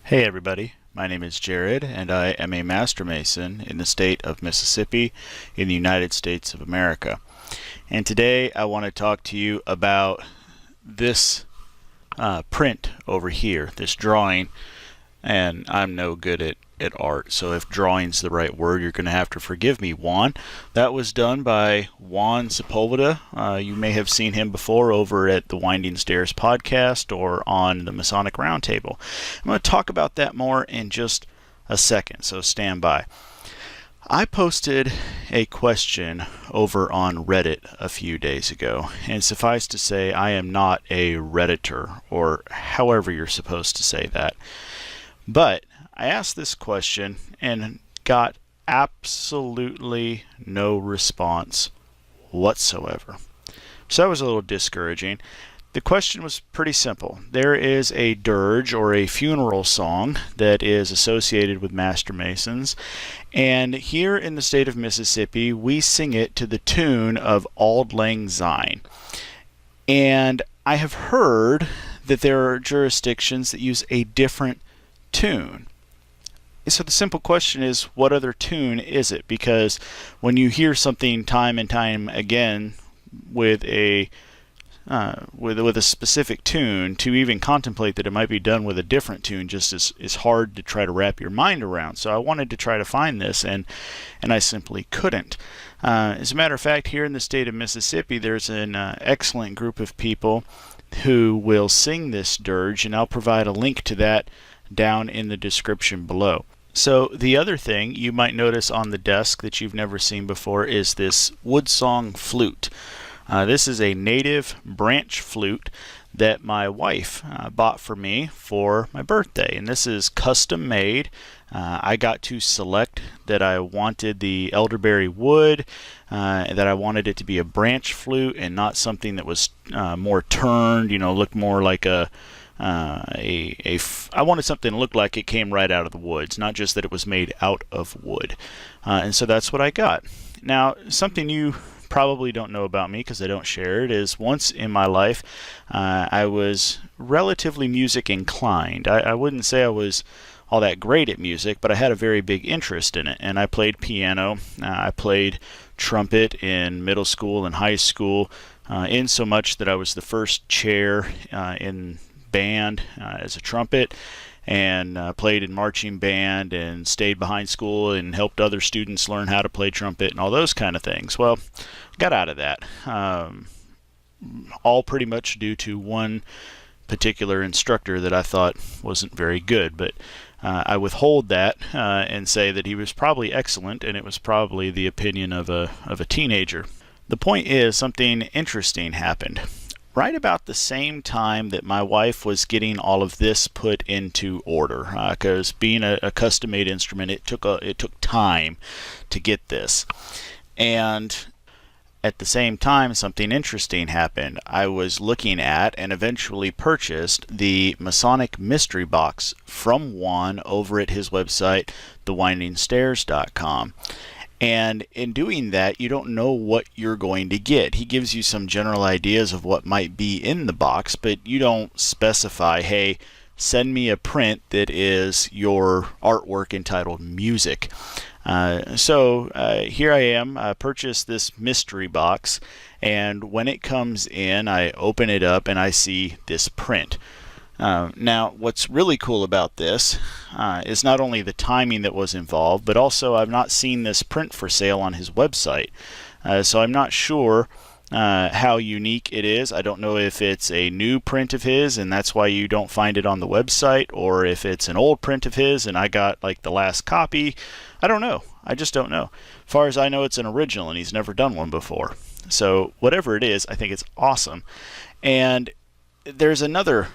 Hey everybody, my name is Jared and I am a Master Mason in the state of Mississippi in the United States of America. And today I want to talk to you about this print over here, this drawing. And I'm no good at art, so if drawing's the right word, you're going to have to forgive me, Juan. That was done by Juan Sepulveda. You may have seen him before over at the Winding Stairs podcast or on the Masonic Roundtable. I'm going to talk about that more in just a second, so stand by. I posted a question over on Reddit a few days ago, and suffice to say I am not a Redditor, or however you're supposed to say that. But I asked this question and got absolutely no response whatsoever. So that was a little discouraging. The question was pretty simple. There is a dirge or a funeral song that is associated with Master Masons, and here in the state of Mississippi we sing it to the tune of Auld Lang Syne. And I have heard that there are jurisdictions that use a different tune. So the simple question is, what other tune is it? Because when you hear something time and time again with a specific tune, to even contemplate that it might be done with a different tune just is hard to try to wrap your mind around. So I wanted to try to find this, and I simply couldn't. As a matter of fact, here in the state of Mississippi, there's an excellent group of people who will sing this dirge, and I'll provide a link to that down in the description below. So the other thing you might notice on the desk that you've never seen before is this Woodsong flute. This is a native branch flute that my wife bought for me for my birthday, and this is custom made. I got to select that I wanted the elderberry wood, that I wanted it to be a branch flute and not something that was more turned, looked more like I wanted something to look like it came right out of the woods, not just that it was made out of wood. And so that's what I got. Now, something you probably don't know about me because I don't share it is once in my life I was relatively music inclined. I wouldn't say I was all that great at music, but I had a very big interest in it, and I played piano. I played trumpet in middle school and high school, in so much that I was the first chair in band as a trumpet, and played in marching band and stayed behind school and helped other students learn how to play trumpet and all those kind of things. Well, got out of that, all pretty much due to one particular instructor that I thought wasn't very good, but I withhold that and say that he was probably excellent, and it was probably the opinion of a teenager. The point is, something interesting happened. Right about the same time that my wife was getting all of this put into order, because being a custom-made instrument, it took time to get this. And at the same time, something interesting happened. I was looking at and eventually purchased the Masonic Mystery Box from Juan over at his website, thewindingstairs.com. And in doing that, you don't know what you're going to get. He gives you some general ideas of what might be in the box, but you don't specify, hey, send me a print that is your artwork entitled Music. So here I am. I purchased this mystery box, and when it comes in, I open it up and I see this print. Now, what's really cool about this is not only the timing that was involved, but also I've not seen this print for sale on his website. So I'm not sure how unique it is. I don't know if it's a new print of his and that's why you don't find it on the website, or if it's an old print of his and I got like the last copy. I don't know. I just don't know. As far as I know, it's an original and he's never done one before. So whatever it is, I think it's awesome. And there's another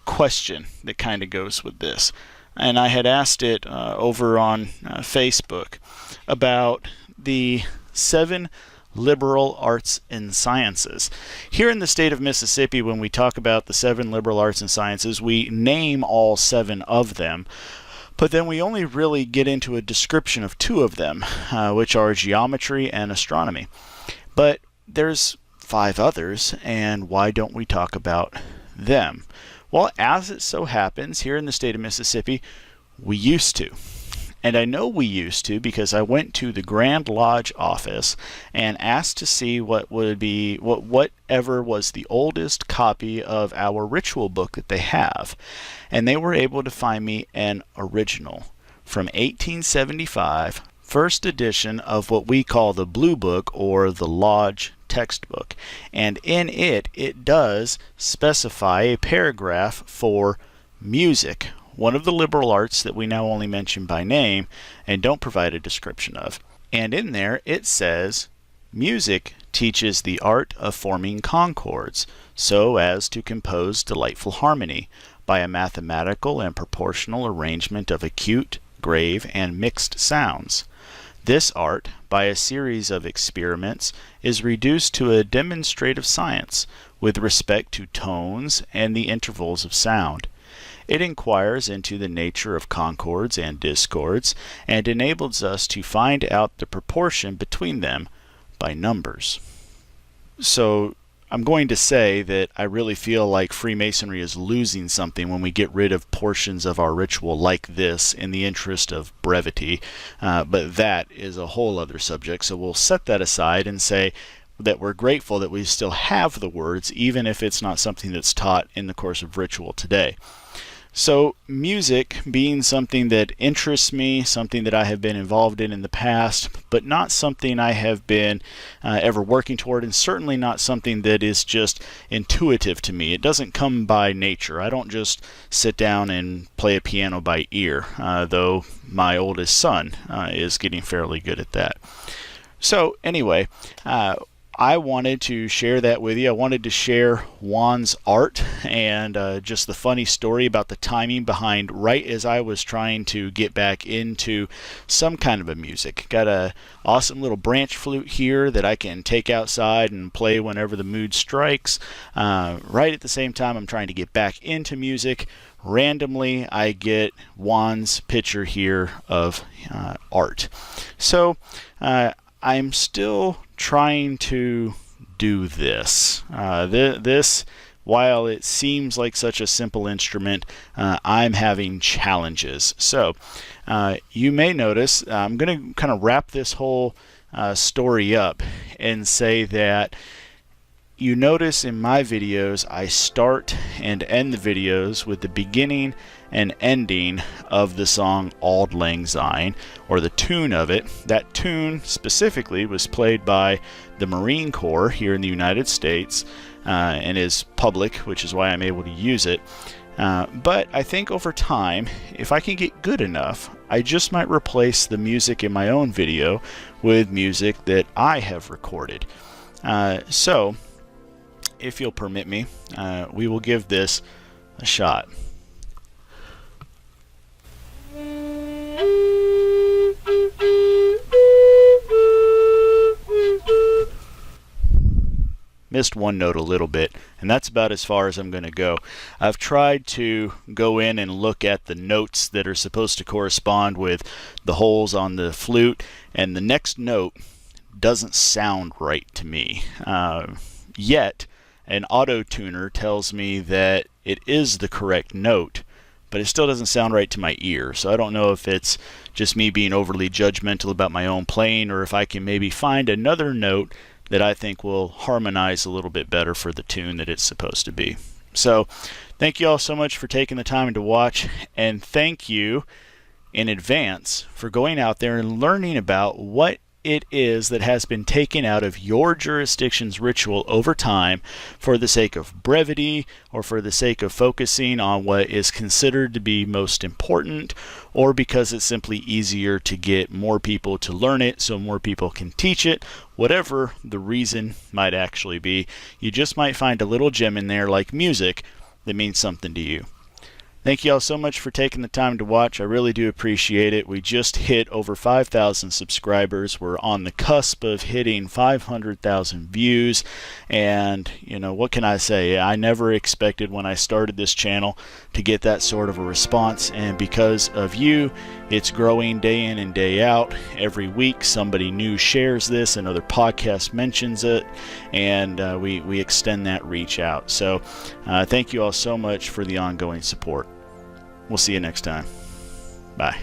question that kind of goes with this, and I had asked it over on Facebook about the 7 liberal arts and sciences. Here in the state of Mississippi, when we talk about the 7 liberal arts and sciences, we name all 7 of them, but then we only really get into a description of 2 of them, which are geometry and astronomy. But there's 5 others, and why don't we talk about them? Well, as it so happens, here in the state of Mississippi, we used to. And I know we used to because I went to the Grand Lodge office and asked to see whatever was the oldest copy of our ritual book that they have. And they were able to find me an original from 1875, first edition of what we call the Blue Book or the Lodge textbook. And in it does specify a paragraph for music, one of the liberal arts that we now only mention by name and don't provide a description of. And in there it says, music teaches the art of forming concords so as to compose delightful harmony by a mathematical and proportional arrangement of acute, grave, and mixed sounds. This art, by a series of experiments, is reduced to a demonstrative science with respect to tones and the intervals of sound. It inquires into the nature of concords and discords and enables us to find out the proportion between them by numbers. So I'm going to say that I really feel like Freemasonry is losing something when we get rid of portions of our ritual like this in the interest of brevity, but that is a whole other subject, so we'll set that aside and say that we're grateful that we still have the words, even if it's not something that's taught in the course of ritual today. So music being something that interests me, something that I have been involved in the past, but not something I have been ever working toward, and certainly not something that is just intuitive to me. It doesn't come by nature. I don't just sit down and play a piano by ear, though my oldest son is getting fairly good at that. So anyway, I wanted to share that with you. I wanted to share Juan's art and just the funny story about the timing behind right as I was trying to get back into some kind of a music. Got a awesome little branch flute here that I can take outside and play whenever the mood strikes. Right at the same time I'm trying to get back into music. Randomly I get Juan's picture here of art. So I'm still trying to do this. This, while it seems like such a simple instrument, I'm having challenges. So you may notice I'm going to kind of wrap this whole story up and say that you notice in my videos I start and end the videos with the beginning and ending of the song Auld Lang Syne, or the tune of it. That tune specifically was played by the Marine Corps here in the United States and is public, which is why I'm able to use it. But I think over time, if I can get good enough, I just might replace the music in my own video with music that I have recorded. So if you'll permit me, we will give this a shot. Missed one note a little bit, and that's about as far as I'm going to go. I've tried to go in and look at the notes that are supposed to correspond with the holes on the flute, and the next note doesn't sound right to me. Yet, an auto-tuner tells me that it is the correct note, but it still doesn't sound right to my ear. So I don't know if it's just me being overly judgmental about my own playing, or if I can maybe find another note that I think will harmonize a little bit better for the tune that it's supposed to be. So thank you all so much for taking the time to watch, and thank you in advance for going out there and learning about what it is that has been taken out of your jurisdiction's ritual over time for the sake of brevity, or for the sake of focusing on what is considered to be most important, or because it's simply easier to get more people to learn it so more people can teach it. Whatever the reason might actually be, you just might find a little gem in there like music that means something to you. Thank you all so much for taking the time to watch. I really do appreciate it. We just hit over 5,000 subscribers. We're on the cusp of hitting 500,000 views. And, you know, what can I say? I never expected when I started this channel to get that sort of a response. And because of you, it's growing day in and day out. Every week, somebody new shares this, another podcast mentions it, and we extend that reach out. So thank you all so much for the ongoing support. We'll see you next time. Bye.